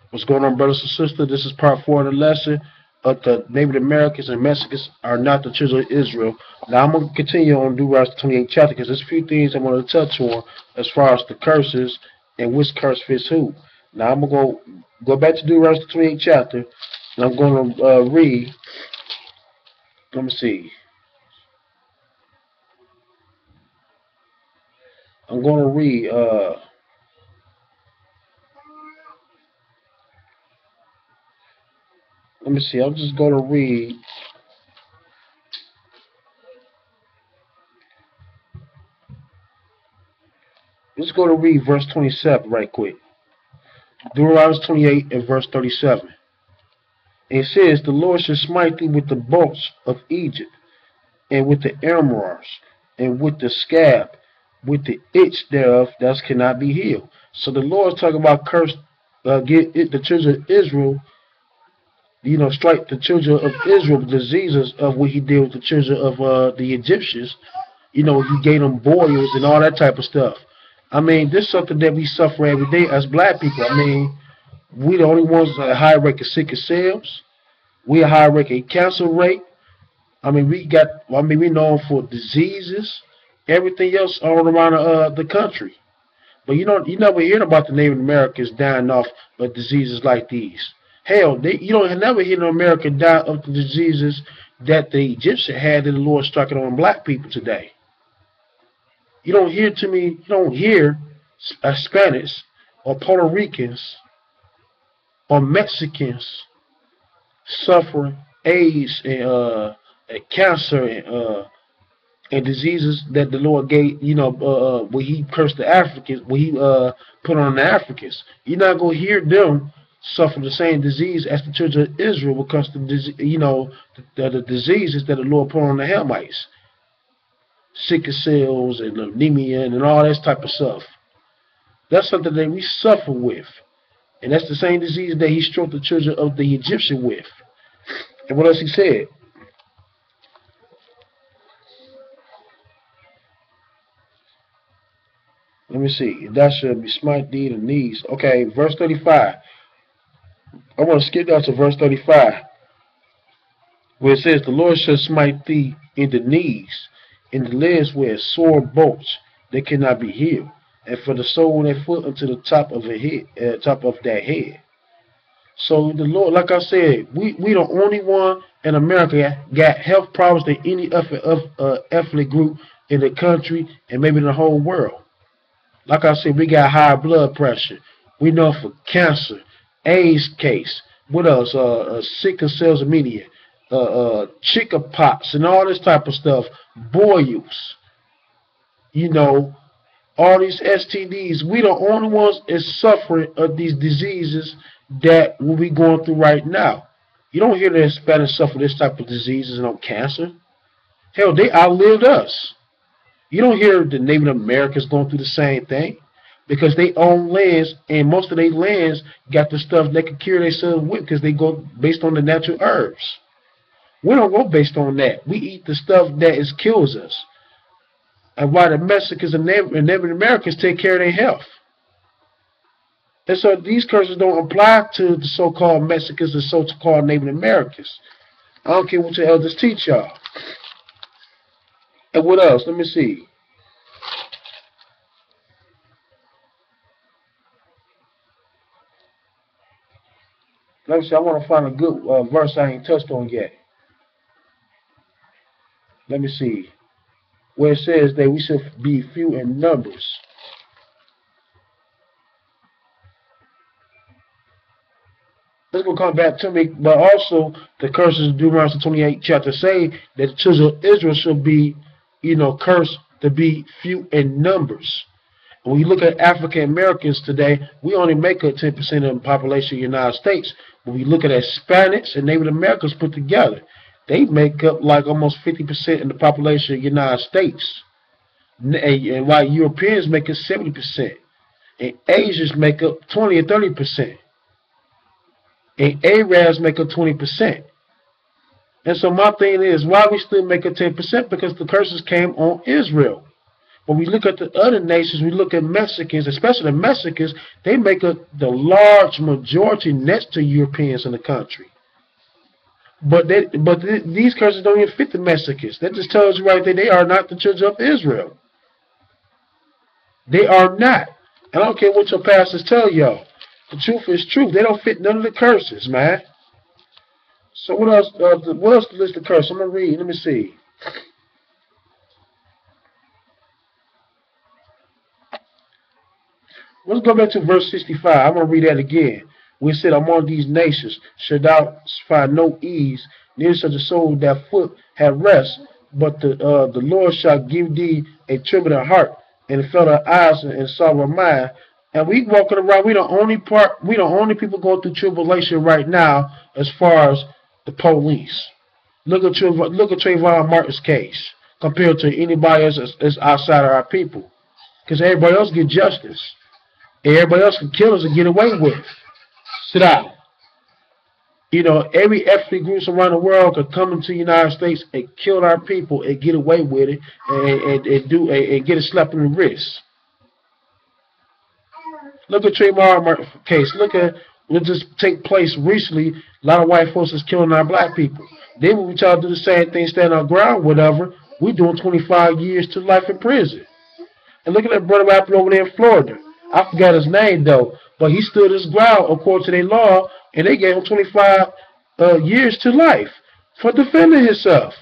What's going on, brothers and sisters? This is part 4 of the lesson of the Native Americans and Mexicans are not the children of Israel. Now, I'm going to continue on Deuteronomy 28 chapter because there's a few things I want to touch on as far as the curses and which curse fits who. Now, I'm going to go back to Deuteronomy 28 chapter and I'm going to read. Let me see. I'm going to read. Let me see. I'm just going to read. Let's go to read verse 27 right quick. Deuteronomy 28 and verse 37. And it says, the Lord shall smite thee with the bolts of Egypt, and with the emeralds, and with the scab, with the itch thereof that cannot be healed. So the Lord is talking about curse, get it, the children of Israel, strike the children of Israel with diseases of what he did with the children of the Egyptians. He gave them boils and all that type of stuff. I mean, this is something that we suffer every day as black people. I mean, we the only ones at a high rate of sickle cells. We a high rate of cancer rate. I mean, we known for diseases, everything else all around the country. But you never hear about the Native Americans dying off of diseases like these. Hell, you don't never hear no American die of the diseases that the Egyptian had that the Lord struck it on black people today. You don't hear Hispanics or Puerto Ricans or Mexicans suffering AIDS and cancer and diseases that the Lord gave, when he cursed the Africans, when he put on the Africans. You're not going to hear them suffer the same disease as the children of Israel when it comes to, the diseases that the Lord put on the Hamites. Sickle cells and anemia and all that type of stuff. That's something that we suffer with. And that's the same disease that he struck the children of the Egyptian with. And what else he said? Let me see. That should be smite thee in the knees. Okay, verse 35. I want to skip down to verse 35. Where it says, the Lord shall smite thee in the knees, in the legs where sore bolts that cannot be healed, and for the sole of their foot unto the top of their head. So the Lord, like I said, we the only one in America got health problems than any other ethnic group in the country and maybe in the whole world. Like I said, we got high blood pressure. We know for cancer, AIDS case. What else? Sickle cells anemia, chicken pox, and all this type of stuff. Boils. All these STDs. We the only ones is suffering of these diseases that we're going through right now. You don't hear the Hispanics suffer this type of diseases and no cancer. Hell, they outlived us. You don't hear the Native Americans going through the same thing because they own lands, and most of their lands got the stuff they can cure themselves with because they go based on the natural herbs. We don't go based on that. We eat the stuff that kills us. And why the Mexicans and Native Americans take care of their health. And so these curses don't apply to the so-called Mexicans and so-called Native Americans. I don't care what your elders teach y'all. And what else? Let me see. Let me see. I want to find a good verse I ain't touched on yet. Let me see. Where it says that we should be few in numbers. This will come back to me, but also the curses of Deuteronomy 28 chapter say that the children of Israel should be, cursed to be few in numbers. When you look at African Americans today, we only make up 10% of the population of the United States. When we look at Hispanics and Native Americans put together, they make up like almost 50% of the population of the United States. And while Europeans make up 70%. And Asians make up 20 or 30%. And Arabs make up 20%. And so my thing is, why we still make up 10%? Because the curses came on Israel. When we look at the other nations, we look at Mexicans, especially the Mexicans, they make up the large majority next to Europeans in the country. But these curses don't even fit the Mexicans. That just tells you right there they are not the children of Israel. They are not. And I don't care what your pastors tell y'all. The truth is truth. They don't fit none of the curses, man. So what else? What else the list of curses? I'm gonna read. Let me see. Let's go back to verse 65. I'm going to read that again. We said, among these nations should thou find no ease, neither shall the soul of that foot have rest, but the Lord shall give thee a trembling heart, and felt our eyes and saw our mind. And we walking around, we the only people going through tribulation right now as far as the police. Look at Trayvon Martin's case compared to anybody else that's outside of our people. Because everybody else get justice. Everybody else can kill us and get away with it. Sit down. You know, every ethnic groups around the world could come into the United States and kill our people and get away with it and get a slap in the wrist. Look at Trayvon Martin case. Look at what just take place recently. A lot of white folks is killing our black people. Then when we try to do the same thing, stand our ground, whatever, we doing 25 years to life in prison. And look at that brother rapping over there in Florida. I forgot his name though, but he stood his ground according to their law, and they gave him 25 years to life for defending himself.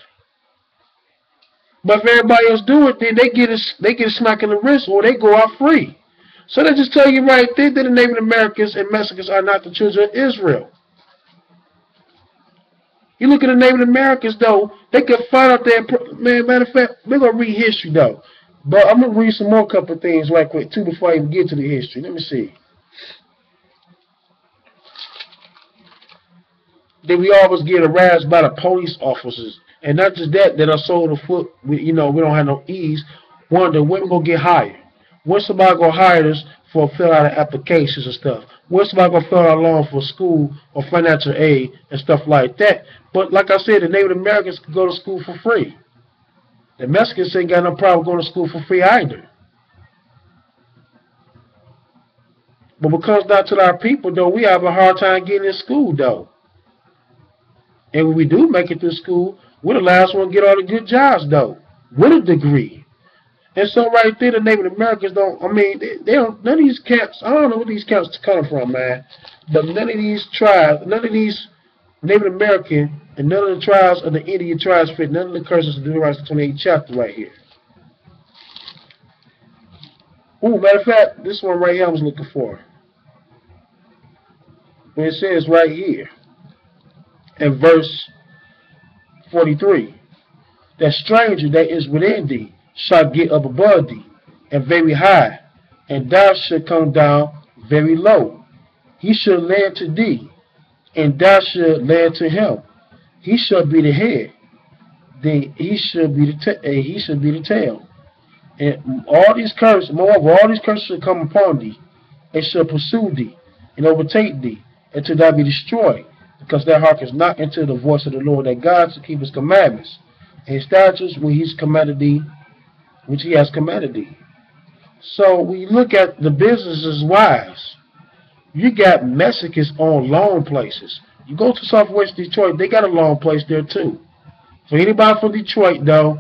But if everybody else do it, then they get a smack in the wrist or they go out free. So they just tell you right there that the Native Americans and Mexicans are not the children of Israel. You look at the Native Americans though, they can find out there. Man, matter of fact, we're gonna read history though. But I'm going to read some more couple of things right quick, too, before I even get to the history. Let me see. Then we always get harassed by the police officers. And not just that are sold the foot, we don't have no ease. One, the women going to get hired. When somebody going to hire us for fill out of applications and stuff? When somebody going to fill out a loan for school or financial aid and stuff like that? But like I said, the Native Americans can go to school for free. The Mexicans ain't got no problem going to school for free either. But when it comes down to our people, though, we have a hard time getting in school, though. And when we do make it through school, we're the last one to get all the good jobs, though, with a degree. And so right there, the Native Americans don't, I mean, they don't, none of these camps, I don't know where these camps come from, man. But none of these tribes, none of these Native American and none of the tribes of the Indian tribes fit none of the curses of Deuteronomy 28th chapter right here. Ooh, matter of fact, this one right here I was looking for. When it says right here in verse 43, that stranger that is within thee shall get up above thee and very high, and thou shalt come down very low. He shall land to thee, and thou shalt land to him. He shall be the head, then he shall be the tail. And all these curses, moreover, all these curses shall come upon thee, and shall pursue thee, and overtake thee, until thou be destroyed, because thou hearkenest not unto the voice of the Lord thy God to keep his commandments, and his statutes which he has commanded thee. So when you look at the businesses wise, you got Mexicans on loan places. You go to Southwest Detroit, they got a loan place there too. For anybody from Detroit though,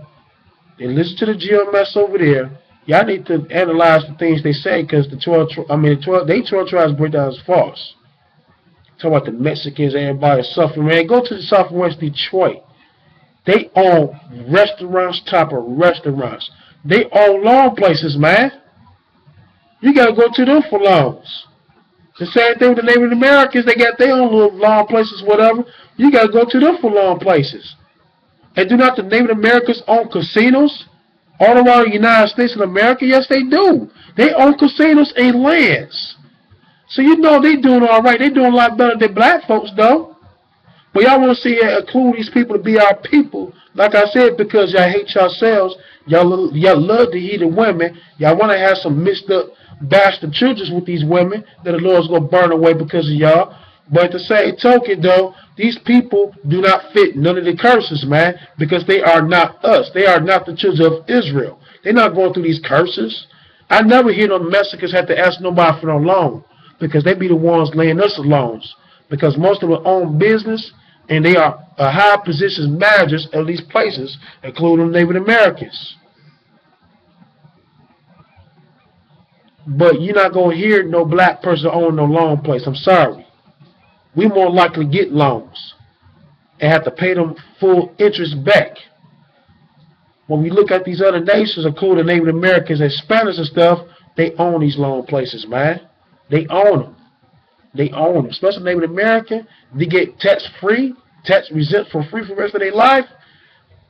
and listen to the GMS over there, y'all need to analyze the things they say, because the 12 tribes breakdown is false. Talk about the Mexicans, everybody suffering, man. Go to the Southwest Detroit. They own restaurants, top of restaurants. They own loan places, man. You gotta go to them for loans. The same thing with the Native Americans. They got their own little loan places, whatever. You gotta go to them for loan places. And do not the Native Americans own casinos all around the United States of America? Yes, they do. They own casinos and lands. So you know they doing all right. They doing a lot better than black folks, though. But y'all want to see include these people to be our people, like I said, because y'all hate yourselves. Y'all love to eat the women. Y'all want to have some mixed up bastard children with these women that the Lord's going to burn away because of y'all. But at the same token, though, these people do not fit none of the curses, man, because they are not us. They are not the children of Israel. They're not going through these curses. I never hear no Mexicans have to ask nobody for no loan because they be the ones laying us the loans because most of them own business and they are high position managers of these places, including Native Americans. But you're not going to hear no black person own no loan place. I'm sorry. We more likely get loans and have to pay them full interest back. When we look at these other nations, including Native Americans and Spanish and stuff, they own these loan places, man. They own them. They own them. Especially Native American, they get tax-free, tax exempt for free for the rest of their life.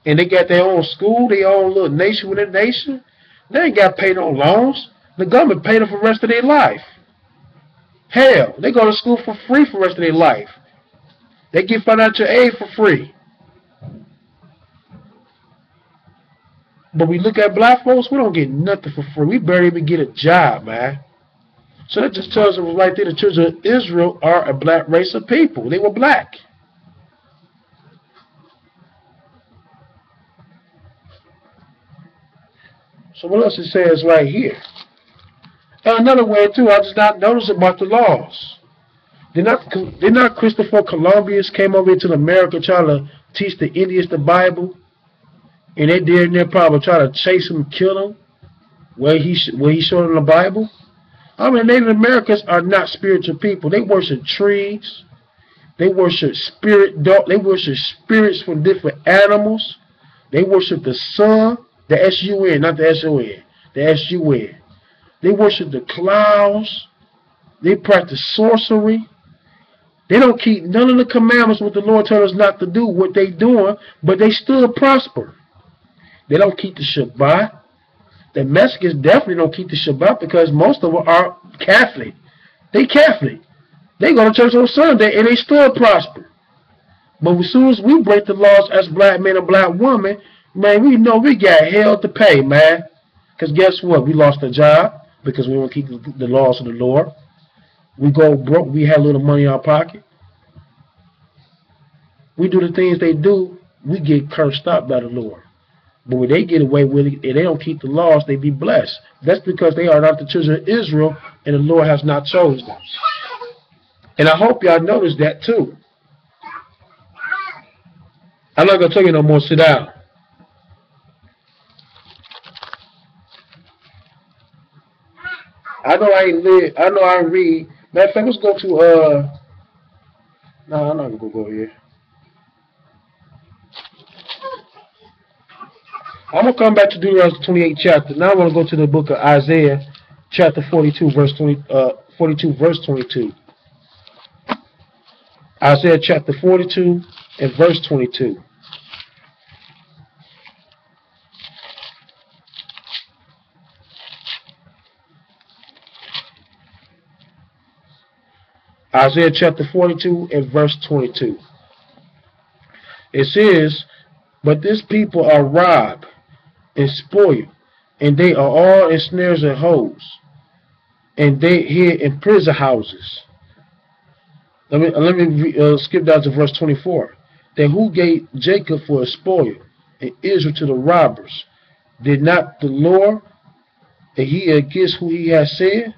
And they got their own school, their own little nation within a nation. They ain't got to pay no loans. The government paid them for the rest of their life. Hell, they go to school for free for the rest of their life. They get financial aid for free. But we look at black folks, we don't get nothing for free. We barely even get a job, man. So that just tells us right there the children of Israel are a black race of people. They were black. So what else it says right here? And another way too, I just not noticed about the laws. They're not Christopher Columbus came over to America trying to teach the Indians the Bible, and they did their probably try to chase him, kill him, where he showed them the Bible. I mean, Native Americans are not spiritual people. They worship trees. They worship They worship spirits from different animals. They worship the sun, the S-U-N, not the S-O-N, the S-U-N. They worship the clouds. They practice sorcery. They don't keep none of the commandments what the Lord told us not to do, what they doing, but they still prosper. They don't keep the Shabbat. The Mexicans definitely don't keep the Shabbat because most of them are Catholic. They Catholic. They go to church on Sunday and they still prosper. But as soon as we break the laws as black men and black women, man, we know we got hell to pay, man. Because guess what? We lost a job because we don't keep the laws of the Lord. We go broke. We have a little money in our pocket. We do the things they do. We get cursed out by the Lord. But when they get away with it and they don't keep the laws, they be blessed. That's because they are not the children of Israel and the Lord has not chosen them. And I hope y'all notice that too. I'm not going to tell you no more. Sit down. I know I ain't live. I know I read. Matter of fact, let's go to no, I'm not gonna go here. I'm gonna come back to Deuteronomy 28 chapter. Now I'm gonna go to the book of Isaiah, chapter 42, verse 22. Isaiah chapter 42 and verse 22. Isaiah chapter 42 and verse 22. It says, but this people are robbed and spoiled, and they are all in snares and holes, and they hid in prison houses. Let me skip down to verse 24. Then who gave Jacob for a spoil and Israel to the robbers? Did not the Lord, and he against who he has said?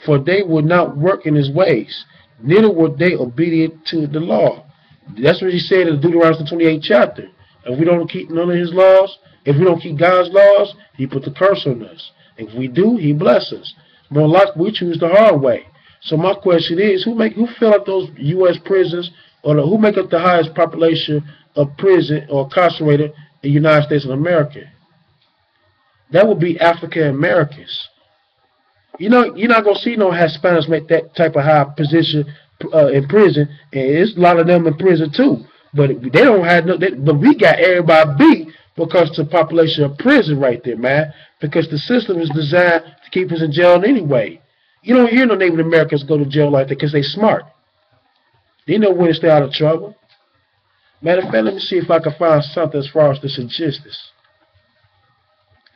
For they would not work in his ways, neither were they obedient to the law. That's what he said in Deuteronomy 28 chapter. If we don't keep none of his laws, if we don't keep God's laws, he put the curse on us. If we do, he blesses us. But like we choose the hard way. So my question is, who fill up those U.S. prisons, or who make up the highest population of prison or incarcerated in the United States of America? That would be African Americans. You know, you're not gonna see no Hispanics make that type of high position in prison, and it's a lot of them in prison too. But they don't have no. But we got everybody beat because the population of prison right there, man. Because the system is designed to keep us in jail anyway. You don't hear no Native Americans go to jail like that because they smart. They know when to stay out of trouble. Matter of fact, let me see if I can find something as far as the statistics.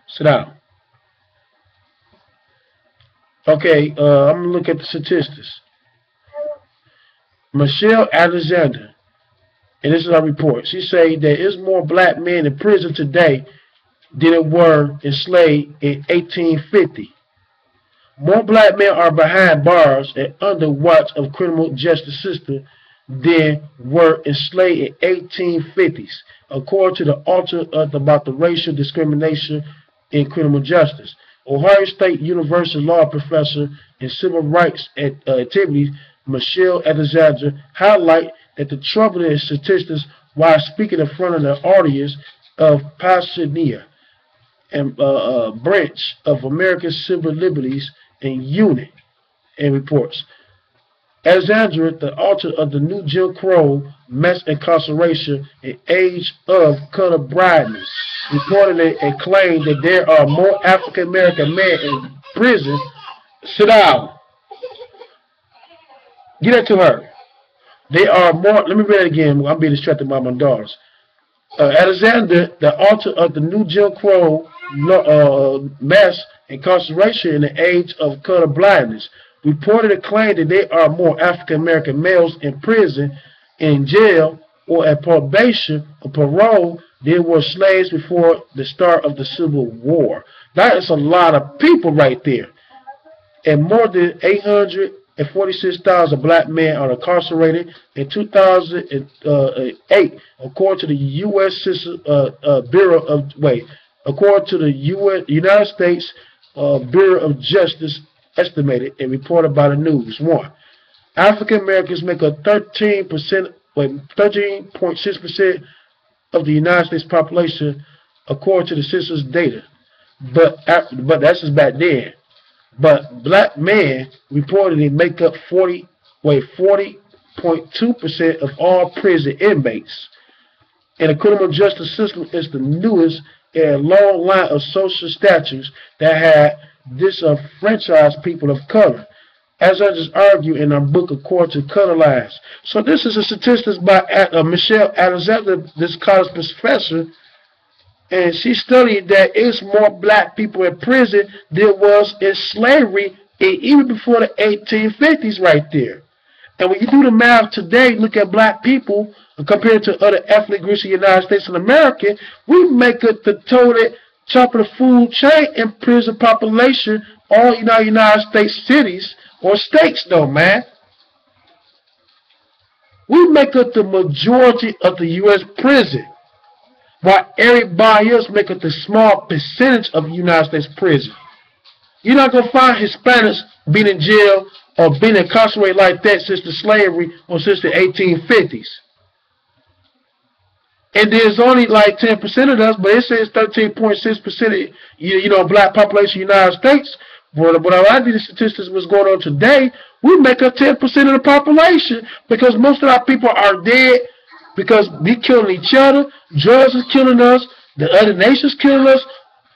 Sit down. Okay, I'm going to look at the statistics. Michelle Alexander, and this is our report, she said there is more black men in prison today than were enslaved in 1850. More black men are behind bars and under watch of criminal justice system than were enslaved in 1850s, according to the author about the racial discrimination in criminal justice. Ohio State University law professor and civil rights activities Michelle Alexander highlight that the troubling statistics while speaking in front of the audience of Pasadena and branch of American Civil Liberties and Unit and reports. Alexandra, the author of the new Jim Crow, Mass Incarceration, and Age of Color Blindness, reported and claimed that there are more African American men in prison. Sit down. Get that to her. They are more. Let me read it again. I'm being distracted by my daughters. Alexander, the author of the new Jim Crow, Mass Incarceration in the Age of Color Blindness, reported and claimed that there are more African American males in prison, in jail, or at probation or parole than were slaves before the start of the Civil War. That is a lot of people right there. And more than 846,000 black men are incarcerated in 2008, according to the U.S. Bureau of according to the United States Bureau of Justice estimated and reported by the news. 1. African Americans make up 13.6% of the United States population, according to the census data. But that's just back then. But black men reportedly make up 40.2% of all prison inmates. And the criminal justice system is the newest in a long line of social statutes that had disenfranchised people of color, as I just argued in our book, According to Color Lines. So this is a statistics by Michelle Alexander, this college professor, and she studied that it's more black people in prison than was in slavery, and even before the 1850s right there. And when you do the math today, look at black people compared to other ethnic groups in the United States and America, we make up the total top of the food chain in prison population, all United States cities or states though, man. We make up the majority of the U.S. prison, while everybody else make up the small percentage of the United States prison. You're not going to find Hispanics being in jail or being incarcerated like that since the slavery or since the 1850s. And there's only like 10% of us, but it says 13.6% of black population in the United States. But when I did the statistics what's going on today, we make up 10% of the population because most of our people are dead because we killing each other, drugs is killing us, the other nations killing us,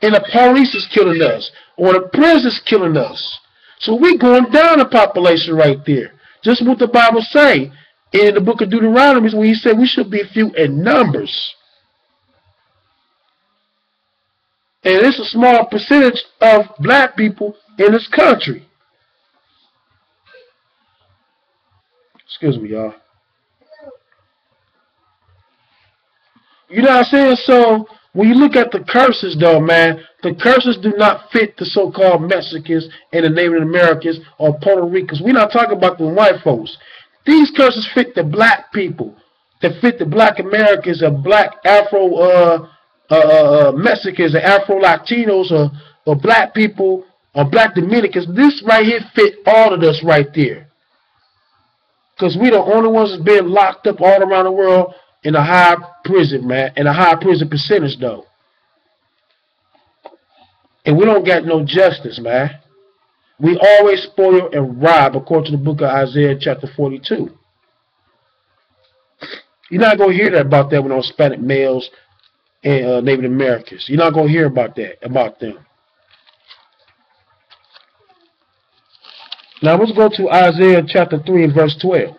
and the police is killing us, or the prison is killing us. So we going down the population right there. Just what the Bible say in the book of Deuteronomy when he said we should be few in numbers. And it's a small percentage of black people in this country. Excuse me, y'all. You know what I'm saying? So when you look at the curses though, man, the curses do not fit the so-called Mexicans and the Native Americans or Puerto Ricans. We're not talking about the white folks. These curses fit the black people, that fit the black Americans or black Afro Mexicans or Afro Latinos or black people or black Dominicans. This right here fit all of us right there. Because we the only ones that's been locked up all around the world in a high prison, man, and a high prison percentage though. And we don't got no justice, man. We always spoil and rob, according to the book of Isaiah chapter 42. You're not going to hear that about that with no Hispanic males and Native Americans. You're not going to hear about that, about them. Now let's go to Isaiah chapter 3 and verse 12.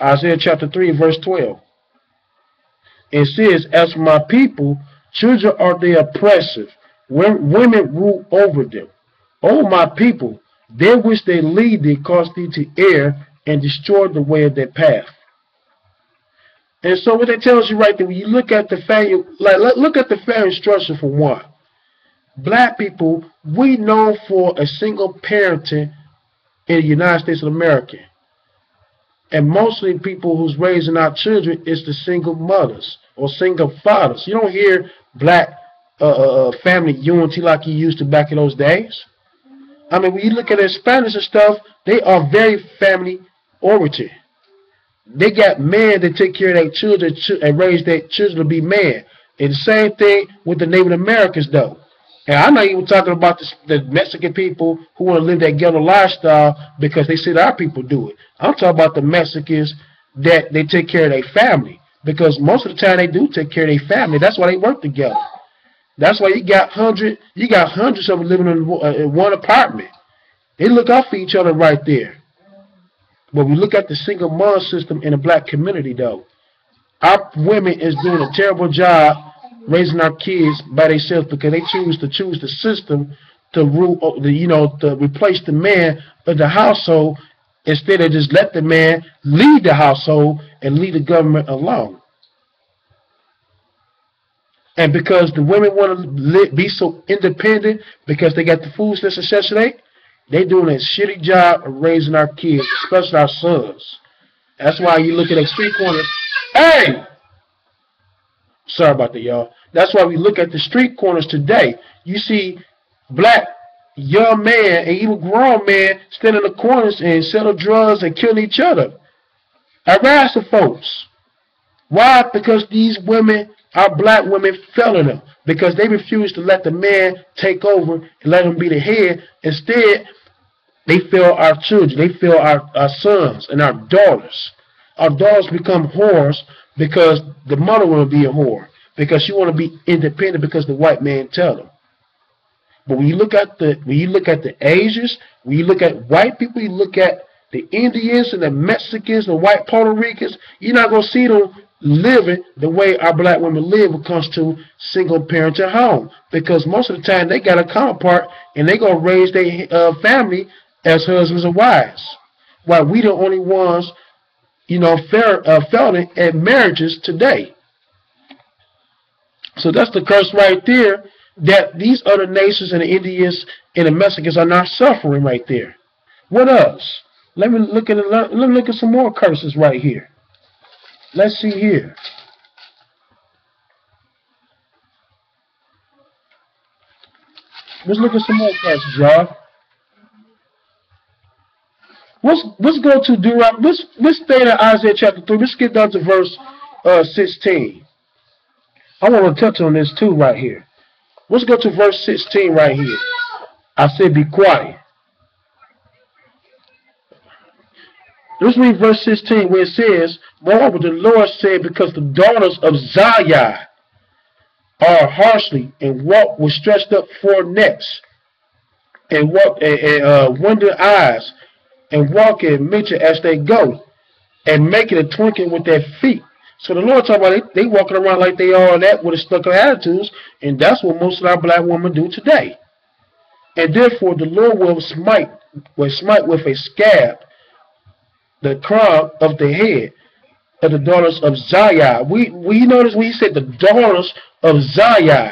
Isaiah chapter 3 verse 12. It says, as for my people, children are they oppressive, women rule over them. O my people, there which they lead thee cause thee to err, and destroyed the way of their path. And so what that tells you right there, when you look at the family, like look at the family structure for one. Black people, we know for a single parenting in the United States of America. And mostly people who's raising our children is the single mothers or single fathers. You don't hear black family unity like you used to back in those days. I mean, when you look at the Spanish and stuff, they are very family oriented. They got men that take care of their children and raise their children to be men. And the same thing with the Native Americans, though. And I'm not even talking about the Mexican people who want to live that ghetto lifestyle because they see our people do it. I'm talking about the Mexicans that they take care of their family, because most of the time they do take care of their family. That's why they work together. That's why you got hundreds of them living in one apartment. They look out for each other right there. But we look at the single mom system in the black community, though. Our women is doing a terrible job raising our kids by themselves because they choose the system to rule, to replace the man of the household instead of just let the man lead the household and leave the government alone. And because the women want to be so independent because they got the food stamps and Section 8, they doing a shitty job of raising our kids, especially our sons. That's why you look at the street corners. Hey! Sorry about that, y'all. That's why we look at the street corners today. You see black young men and even grown men stand in the corners and sell drugs and kill each other. Harassing folks. Why? Because these women, our black women, fell in them. Because they refuse to let the man take over and let him be the head. Instead, they fail our children. They fail our sons and our daughters. Our daughters become whores because the mother want to be a whore. Because she want to be independent because the white man tell them. But when you look at the Asians, when you look at white people, you look at the Indians and the Mexicans, the white Puerto Ricans, you're not gonna see them living the way our black women live when it comes to single parent at home. Because most of the time they got a counterpart and they gonna raise their family as husbands and wives. While we the only ones, failing at marriages today. So that's the curse right there, that these other nations and the Indians and the Mexicans are not suffering right there. What else? Let me look at some more curses right here. Let's see here. Let's look at some more curses, y'all. Let's go to Deuteronomy. Let's stay in Isaiah chapter 3. Let's get down to verse 16. I want to touch on this too right here. Let's go to verse 16 right here. I said be quiet. Let's read verse 16 where it says, moreover, the Lord said, because the daughters of Zion are harshly and walk with stretched up four necks and walk and wonder eyes and walk and mention as they go and making a twinkling with their feet. So the Lord talking about they walking around like they all that with a stuck up attitudes, and that's what most of our black women do today. And therefore the Lord will smite with a scab the crown of the head of the daughters of Zion. We notice when he said the daughters of Zion,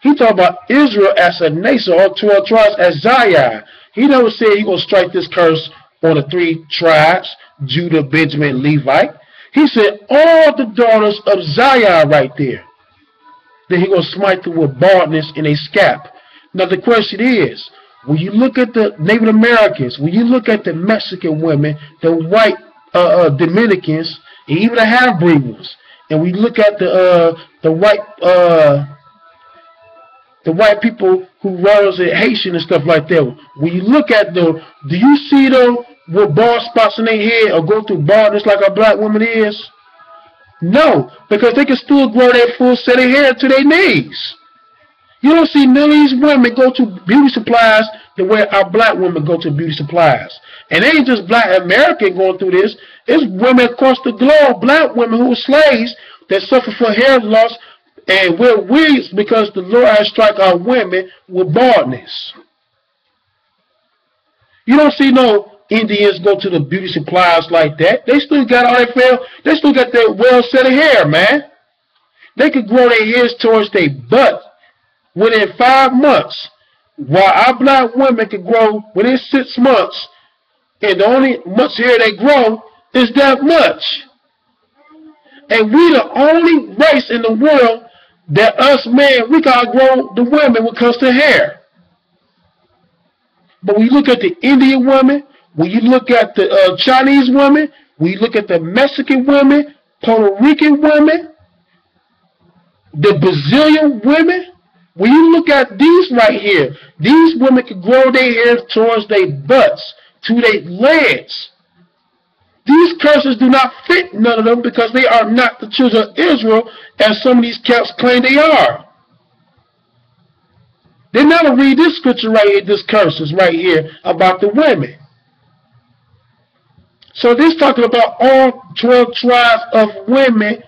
he talking about Israel as a nation, all 12 tribes as Zion. He never said he gonna strike this curse on the 3 tribes, Judah, Benjamin, Levite. He said all the daughters of Zion right there. Then he gonna smite them with baldness in a scalp. Now the question is, when you look at the Native Americans, when you look at the Mexican women, the white Dominicans, and even the half-breed ones, and we look at the white people who runs in Haitian and stuff like that, when you look at them, do you see them with bald spots in their head or go through baldness like a black woman is? No, because they can still grow their full set of hair to their knees. You don't see none of these women go to beauty supplies the way our black women go to beauty supplies. And it ain't just black American going through this. It's women across the globe, black women who are slaves that suffer from hair loss and wear wigs because the Lord has struck our women with baldness. You don't see no Indians go to the beauty supplies like that. They still got all their fair. They still got their well set of hair, man. They could grow their hairs towards their butt within 5 months, while our black women could grow within 6 months, and the only much hair they grow is that much. And we the only race in the world that us men, we gotta grow the women when it comes to hair. But when you look at the Indian woman, when you look at the Chinese woman, when you look at the Mexican women, Puerto Rican women, the Brazilian women, when you look at these right here, these women can grow their hair towards their butts, to their legs. These curses do not fit none of them because they are not the children of Israel as some of these camps claim they are. They never read this scripture right here, this curses right here about the women. So this talking about all 12 tribes of women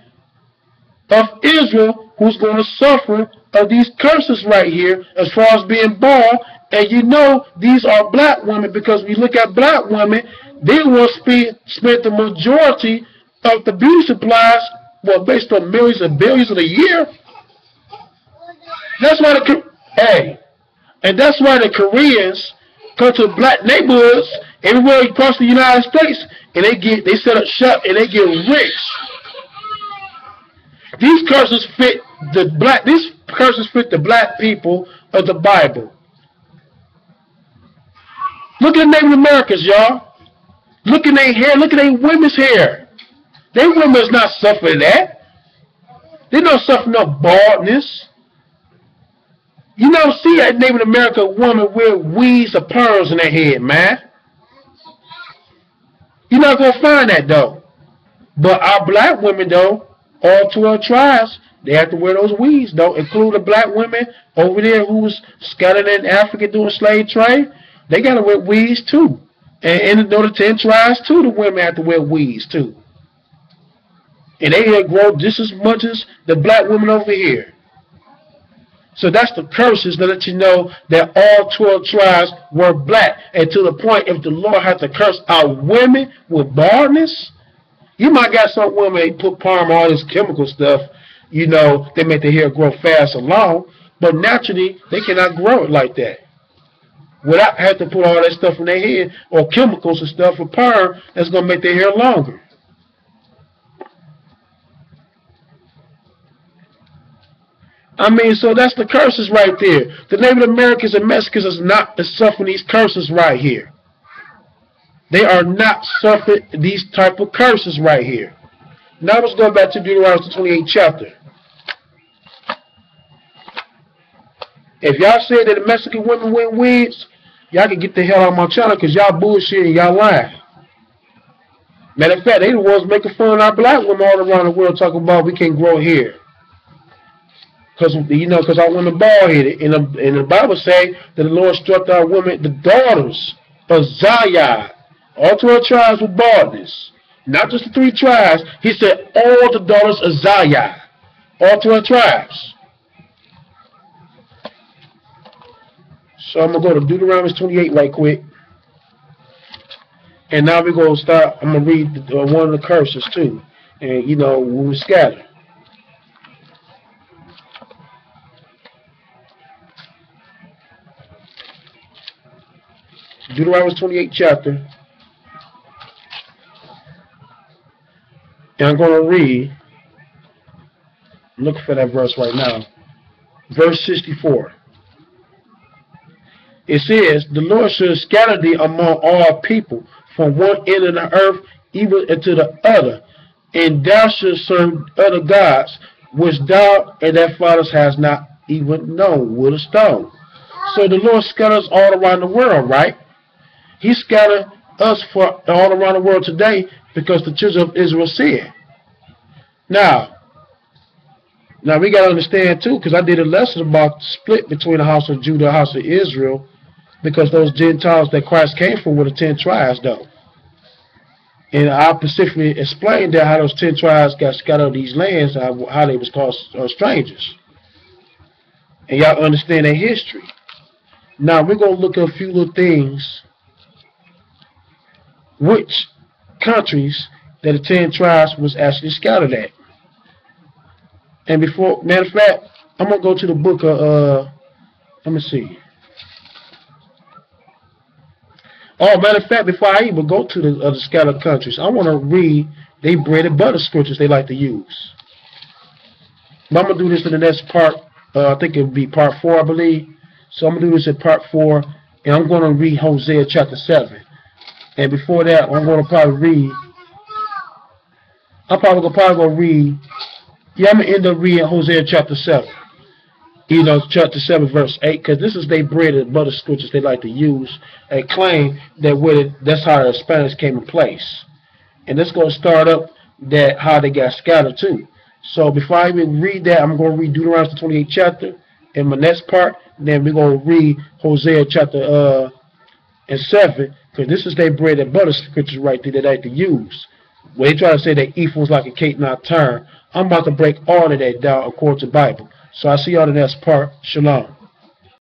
of Israel who's going to suffer of these curses right here as far as being born. And you know these are black women because when you look at black women, they will spend the majority of the beauty supplies, well, based on millions and billions of a year. That's why that's why the Koreans come to black neighborhoods everywhere across the United States, and they set up shop and they get rich. These curses fit the black people of the Bible. Look at Native Americans, y'all. Look at their hair. Look at their women's hair. Their women's not suffering that. They don't suffer no baldness. You don't see a Native American woman with weaves or pearls in their head, man. You're not going to find that, though. But our black women, though, all 12 tribes, they have to wear those weaves, though, include the black women over there who was scattered in Africa doing slave trade. They got to wear weaves, too. And in the 10 tribes, too, the women have to wear weaves, too. And they grow just as much as the black women over here. So that's the curses that let you know that all 12 tribes were black. And to the point, if the Lord had to curse our women with baldness, you might got some women, they put palm, all this chemical stuff, you know, they make their hair grow fast and long, but naturally, they cannot grow it like that. Without having to put all that stuff in their head, or chemicals and stuff for perm, that's going to make their hair longer. I mean, so that's the curses right there. The Native Americans and Mexicans is not suffering these curses right here. They are not suffering these type of curses right here. Now let's go back to Deuteronomy 28th chapter. If y'all say that the Mexican women wear wigs, y'all can get the hell out of my channel because y'all bullshitting, y'all lying. Matter of fact, they the ones making fun of our black women all around the world talking about we can't grow hair. Because, you know, because our women bald-headed. And the Bible say that the Lord struck our women, the daughters of Zion. All 12 tribes with baldness. Not just the 3 tribes. He said all the daughters of Zion. All 12 tribes. So I'm going to go to Deuteronomy 28 right quick. And now we're going to start. I'm going to read one of the curses too. And, you know, when we scatter. Deuteronomy 28th chapter. And I'm going to read. I'm looking for that verse right now. Verse 64. It says, the Lord shall scatter thee among all people, from one end of the earth even unto the other, and thou shalt serve other gods, which thou and thy fathers hast not even known, wood or stone. So the Lord scatters all around the world, right? He scattered us for all around the world today because the children of Israel sinned. Now we got to understand too, because I did a lesson about the split between the house of Judah and the house of Israel, because those Gentiles that Christ came from were the 10 tribes, though. And I specifically explained that how those 10 tribes got scattered on these lands, how they was called strangers. And y'all understand their history. Now we're going to look at a few little things which countries that the 10 tribes was actually scattered at. And before, matter of fact, I'm gonna go to the book of let me see. Oh, matter of fact, before I even go to the scattered countries, I want to read they bread and butter scriptures they like to use. But I'm gonna do this in the next part. I think it'll be part 4, I believe. So I'm gonna do this in part 4, and I'm gonna read Hosea chapter 7. And before that, I'm gonna probably read. I'm probably gonna read. Yeah, I'm gonna end up reading Hosea chapter 7. You know, chapter 7, verse 8, because this is their bread and butter scriptures they like to use and claim that that's how the Spanish came in place. And it's going to start up that how they got scattered too. So before I even read that, I'm going to read Deuteronomy 28 chapter in my next part. Then we're going to read Hosea chapter 7, because this is their bread and butter scriptures right there they like to use. When they try to say that equals like a cake not turned, I'm about to break all of that down according to the Bible. So I see y'all in the next part. Shalom.